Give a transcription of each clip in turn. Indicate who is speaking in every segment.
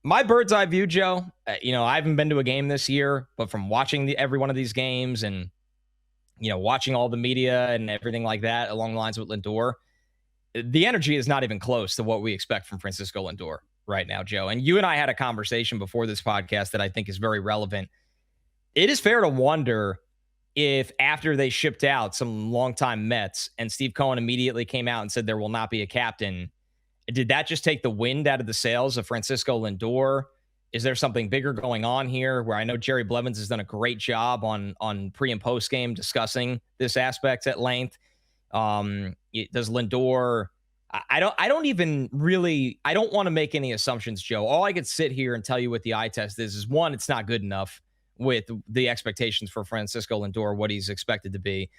Speaker 1: My bird's eye view, Joe, I haven't been to a game this year, but from watching every one of these games and, watching all the media and everything like that along the lines with Lindor, the energy is not even close to what we expect from Francisco Lindor right now, Joe. And you and I had a conversation before this podcast that I think is very relevant. It is fair to wonder if after they shipped out some longtime Mets and Steve Cohen immediately came out and said there will not be a captain, did that just take the wind out of the sails of Francisco Lindor? Is there something bigger going on here where I know Jerry Blevins has done a great job on pre and post game discussing this aspect at length? Does Lindor? I don't want to make any assumptions, Joe. All I could sit here and tell you what the eye test is one, it's not good enough with the expectations for Francisco Lindor, what he's expected to be.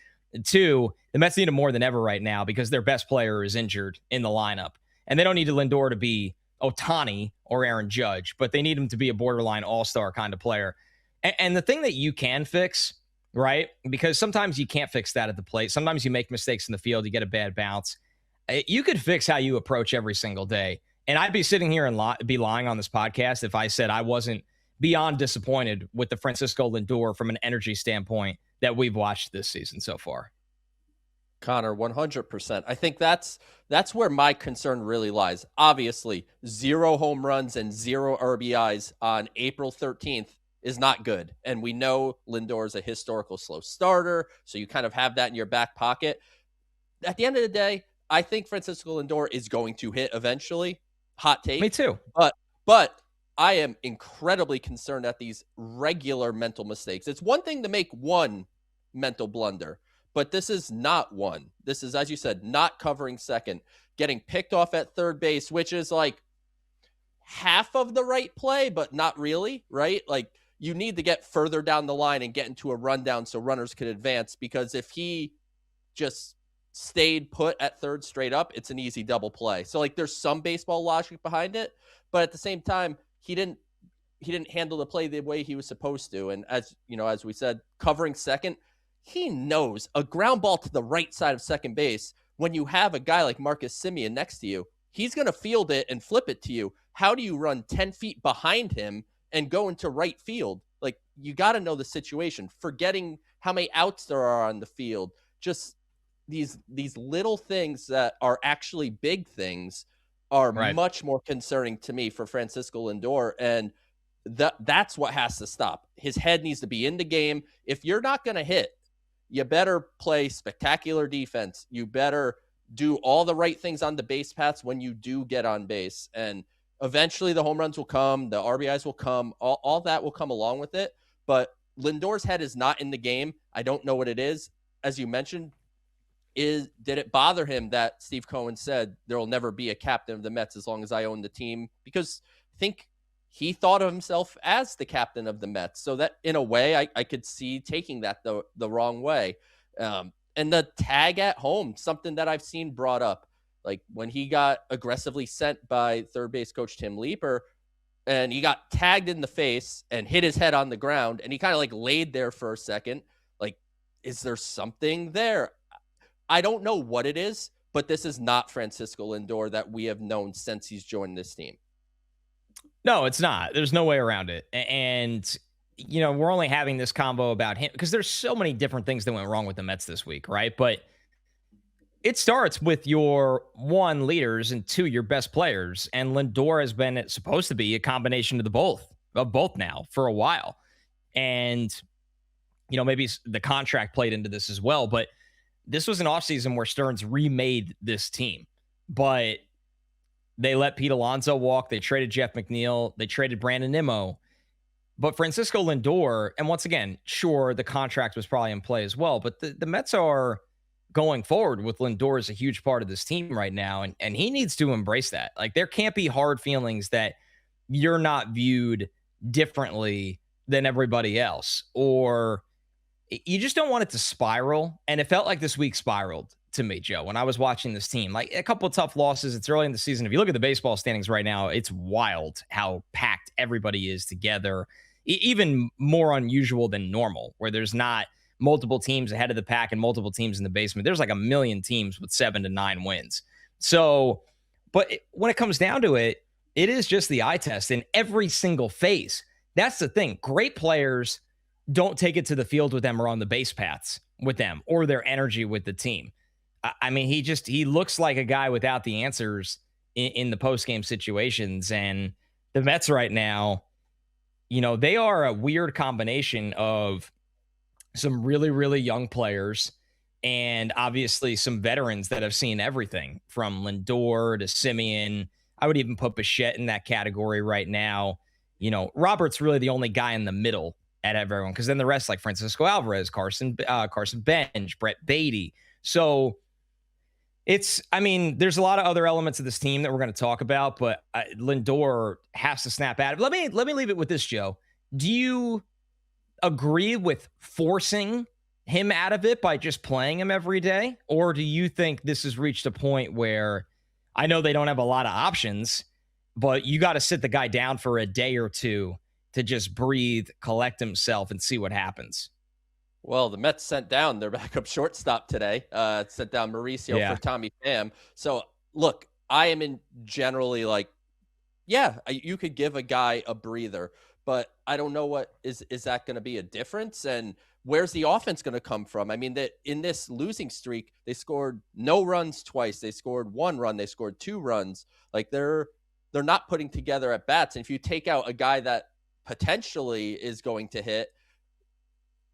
Speaker 1: Two, the Mets need him more than ever right now because their best player is injured in the lineup. And they don't need Lindor to be Ohtani or Aaron Judge, but they need him to be a borderline all-star kind of player. And the thing that you can fix, right? Because sometimes you can't fix that at the plate. Sometimes you make mistakes in the field, you get a bad bounce. You could fix how you approach every single day. And I'd be sitting here and be lying on this podcast if I said I wasn't beyond disappointed with the Francisco Lindor from an energy standpoint that we've watched this season so far.
Speaker 2: Connor, 100%. I think that's where my concern really lies. Obviously, 0 home runs and 0 RBIs on April 13th is not good. And we know Lindor is a historical slow starter, so you kind of have that in your back pocket. At the end of the day, I think Francisco Lindor is going to hit eventually. Hot take.
Speaker 1: Me too.
Speaker 2: But I am incredibly concerned at these regular mental mistakes. It's one thing to make one mental blunder, but this is not one. This is, as you said, not covering second, getting picked off at third base, which is like half of the right play, but not really, right? Like you need to get further down the line and get into a rundown so runners could advance, because if he just stayed put at third straight up, it's an easy double play. So like there's some baseball logic behind it, but at the same time, he didn't handle the play the way he was supposed to. And as you know, as we said, covering second, he knows a ground ball to the right side of second base, when you have a guy like Marcus Semien next to you, he's going to field it and flip it to you. How do you run 10 feet behind him and go into right field? Like, you got to know the situation, forgetting how many outs there are on the field. Just these little things that are actually big things are
Speaker 1: right.
Speaker 2: Much more concerning to me for Francisco Lindor. And that's what has to stop. His head needs to be in the game. If you're not going to hit, you better play spectacular defense. You better do all the right things on the base paths when you do get on base. And eventually the home runs will come, the RBIs will come, all that will come along with it. But Lindor's head is not in the game. I don't know what it is. As you mentioned, did it bother him that Steve Cohen said there will never be a captain of the Mets as long as I own the team? Because I think he thought of himself as the captain of the Mets. So that, in a way, I could see taking that the wrong way. And the tag at home, something that I've seen brought up, like when he got aggressively sent by third base coach Tim Leeper, and he got tagged in the face and hit his head on the ground, and he kind of like laid there for a second. Like, is there something there? I don't know what it is, but this is not Francisco Lindor that we have known since he's joined this team.
Speaker 1: No, it's not. There's no way around it. And, we're only having this combo about him because there's so many different things that went wrong with the Mets this week, right? But it starts with your one, leaders, and two, your best players. And Lindor has been supposed to be a combination of both now for a while. And, maybe the contract played into this as well. But this was an offseason where Stearns remade this team. But they let Pete Alonso walk. They traded Jeff McNeil. They traded Brandon Nimmo. But Francisco Lindor, and once again, sure, the contract was probably in play as well, but the Mets are going forward with Lindor as a huge part of this team right now, and he needs to embrace that. Like, there can't be hard feelings that you're not viewed differently than everybody else, or you just don't want it to spiral, and it felt like this week spiraled to me, Joe, when I was watching this team. Like, a couple of tough losses. It's early in the season. If you look at the baseball standings right now, it's wild how packed everybody is together, even more unusual than normal, where there's not multiple teams ahead of the pack and multiple teams in the basement. There's like a million teams with 7 to 9 wins. So, but when it comes down to it, It is just the eye test in every single phase. That's the thing. Great players don't take it to the field with them or on the base paths with them or their energy with the team. I mean, he looks like a guy without the answers in the post game situations. And the Mets right now, they are a weird combination of some really, really young players and obviously some veterans that have seen everything from Lindor to Simeon. I would even put Bichette in that category right now. Robert's really the only guy in the middle at everyone, because then the rest, like Francisco Alvarez, Carson Bench, Brett Beatty. So there's a lot of other elements of this team that we're going to talk about, but Lindor has to snap at it. Let me leave it with this, Joe. Do you agree with forcing him out of it by just playing him every day? Or do you think this has reached a point where, I know they don't have a lot of options, but you got to sit the guy down for a day or two to just breathe, collect himself, and see what happens?
Speaker 2: Well, the Mets sent down their backup shortstop today, sent down Mauricio for Tommy Pham. So, look, I am in generally like, you could give a guy a breather, but I don't know is that going to be a difference? And where's the offense going to come from? I mean, that in this losing streak, they scored no runs twice. They scored 1 run. They scored 2 runs. Like they're not putting together at bats. And if you take out a guy that potentially is going to hit,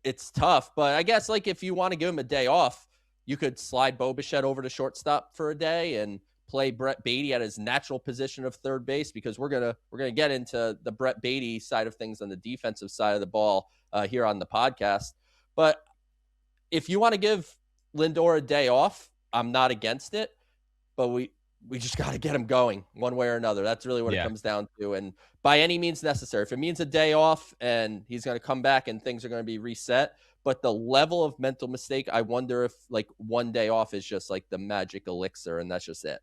Speaker 2: it's tough. But I guess like if you want to give him a day off, you could slide Bo Bichette over to shortstop for a day and play Brett Beatty at his natural position of third base, because we're gonna get into the Brett Beatty side of things on the defensive side of the ball here on the podcast. But if you want to give Lindor a day off, I'm not against it. But we just got to get him going one way or another. That's really what it comes down to. And by any means necessary, if it means a day off and he's going to come back and things are going to be reset, but the level of mental mistake, I wonder if like one day off is just like the magic elixir, and that's just it.